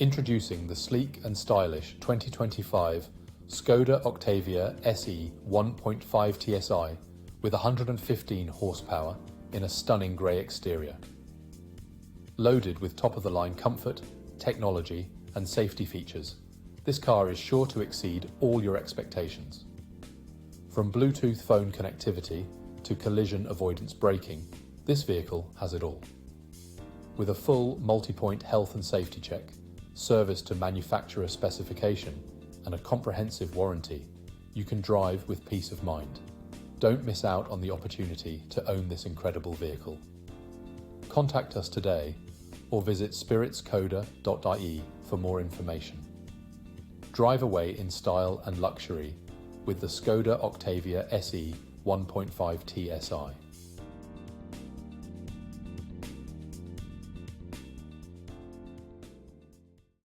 Introducing the sleek and stylish 2025 Skoda Octavia SE 1.5 TSI with 115 horsepower in a stunning grey exterior. Loaded with top-of-the-line comfort, technology and safety features, this car is sure to exceed all your expectations. From Bluetooth phone connectivity to collision avoidance braking, this vehicle has it all. With a full multi-point health and safety check, service to manufacturer specification, and a comprehensive warranty, you can drive with peace of mind. Don't miss out on the opportunity to own this incredible vehicle. Contact us today or visit spiritskoda.ie for more information. Drive away in style and luxury with the Skoda Octavia SE 1.5 TSI.